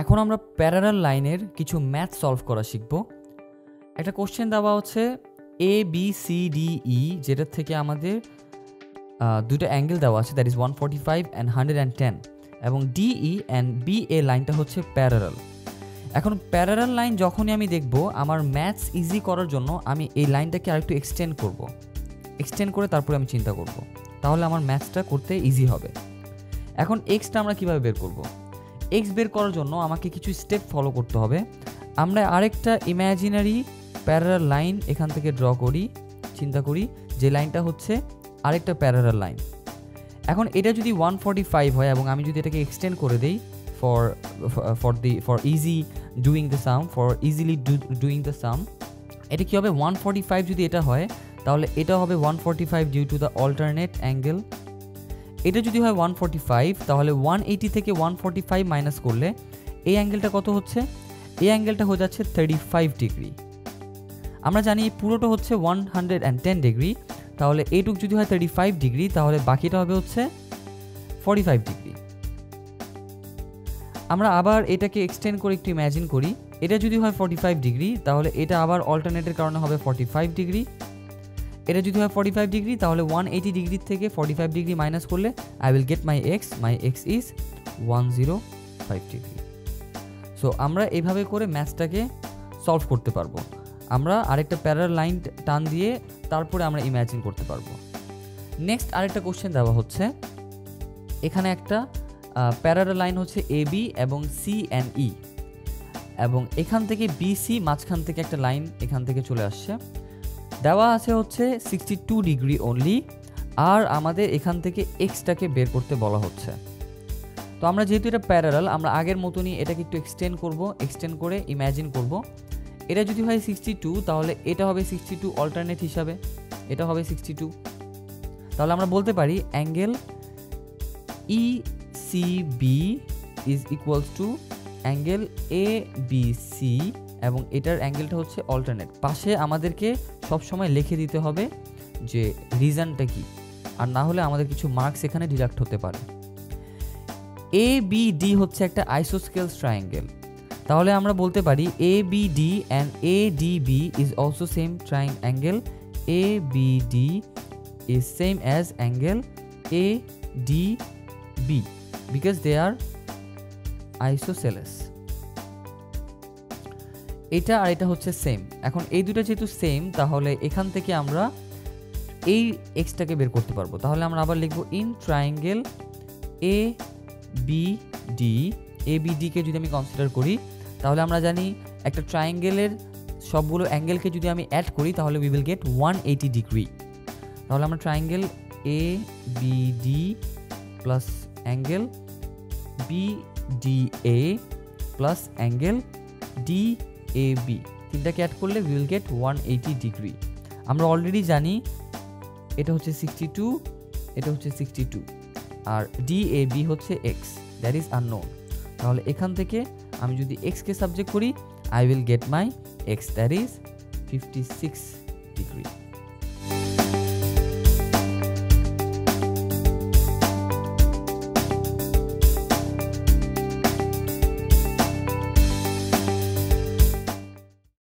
এখন আমরা প্যারালাল লাইনের কিছু ম্যাথ সলভ করা শিখব। একটা কোশ্চেন দেওয়া হচ্ছে এ বি সি ডি ই, যেটার থেকে আমাদের দুটো অ্যাঙ্গেল দেওয়া আছে, দ্যাট ইজ 145 অ্যান্ড 110, এবং ডিই অ্যান্ড বি এ লাইনটা হচ্ছে প্যারালাল। এখন প্যারালাল লাইন যখনই আমি দেখব, আমার ম্যাথস ইজি করার জন্য আমি এই লাইনটাকে আরেকটু এক্সটেন্ড করব, এক্সটেন্ড করে তারপরে আমি চিন্তা করব, তাহলে আমার ম্যাথসটা করতে ইজি হবে। এখন এক্সটা আমরা কীভাবে বের করব? এক্স বের করার জন্য আমাকে কিছু স্টেপ ফলো করতে হবে। আমরা আরেকটা ইম্যাজিনারি প্যারালাল লাইন এখান থেকে ড্র করি, চিন্তা করি যে লাইনটা হচ্ছে আরেকটা প্যারালাল লাইন। এখন এটা যদি 145 হয় এবং আমি যদি এটাকে এক্সটেন্ড করে দেই for easy doing the same, for easily doing the same, এটা কী হবে? 145 যদি এটা হয় তাহলে এটা হবে 145 due to the alternate angle. এটা যদি হয় 145, তাহলে 180 থেকে 145 মাইনাস করলে এই অ্যাঙ্গেলটা কত হচ্ছে? এই অ্যাঙ্গেলটা হয়ে যাচ্ছে 35 ডিগ্রি। আমরা জানি পুরোটা হচ্ছে 110 ডিগ্রি, তাহলে এইটুক যদি হয় 35 ডিগ্রি, তাহলে বাকিটা হবে হচ্ছে 45 ডিগ্রি। আমরা আবার এটাকে এক্সটেন্ড করে একটু ইম্যাজিন করি, এটা যদি হয় 45 ডিগ্রি, তাহলে এটা আবার অল্টারনেটের কারণে হবে 45 ডিগ্রি। এটা যদি হয় 45 ডিগ্রি, তাহলে 180 ডিগ্রি থেকে 45 ডিগ্রি মাইনাস করলে I will get my x is 105 degree. So আমরা এইভাবে করে ম্যাথসটাকে সলভ করতে পারবো। আমরা আরেকটা প্যারালাল লাইন টান দিয়ে তারপরে আমরা ইম্যাজিন করতে পারবো। নেক্সট আরেকটা কোশ্চেন দেওয়া হচ্ছে, এখানে একটা প্যারালাল লাইন হচ্ছে এ বি এবং সি অ্যান্ড ই, এবং এখান থেকে বিসি মাঝখান থেকে একটা লাইন এখান থেকে চলে আসছে, দেওয়া আছে হচ্ছে 62 ডিগ্রি অনলি, আর আমাদের এখান থেকে এক্সটাকে বের করতে বলা হচ্ছে। তো আমরা যেহেতু এটা প্যারালাল, আমরা আগের মতনই এটাকে একটু এক্সটেন্ড করব, এক্সটেন্ড করে ইম্যাজিন করব। এটা যদি হয় 62, তাহলে এটা হবে 62 অল্টারনেট হিসাবে, এটা হবে 62। তাহলে আমরা বলতে পারি angle E C B is equals to angle A B C, এবং এটার অ্যাঙ্গেলটা হচ্ছে অল্টারনেট। পাশে আমাদেরকে সবসময় লিখে দিতে হবে যে রিজনটা কি, আর না হলে আমাদের কিছু মার্কস এখানে ডিডাক্ট হতে পারে। এ বি ডি হচ্ছে একটা আইসোস্কেলস ট্রায়াঙ্গেল, তাহলে আমরা বলতে পারি A B D and A D B is also same triangle A B D is same as angle A D B because they are isosceles. এটা আর এটা হচ্ছে সেম। এখন এই দুটো যেহেতু সেম, তাহলে এখান থেকে আমরা এই এক্সটাকে বের করতে পারবো। তাহলে আমরা আবার লিখবো in triangle A B D, A B ডিকে যদি আমি কনসিডার করি, তাহলে আমরা জানি একটা ট্রায়াঙ্গেলের সবগুলো অ্যাঙ্গেলকে যদি আমি অ্যাড করি তাহলে উই উইল গেট 180 ডিগ্রি। তাহলে আমরা triangle A B D plus angle B D A plus angle D A B, তিনটাকে অ্যাড করলে উই উইল গেট 180 ডিগ্রি। আমরা অলরেডি জানি এটা হচ্ছে 62, এটা হচ্ছে 62, আর ডি এ বি হচ্ছে এক্স, দ্যাট ইজ আননোন। তাহলে এখান থেকে আমি যদি এক্সকে সাবজেক্ট করি, I will get my X, that is 56 degree.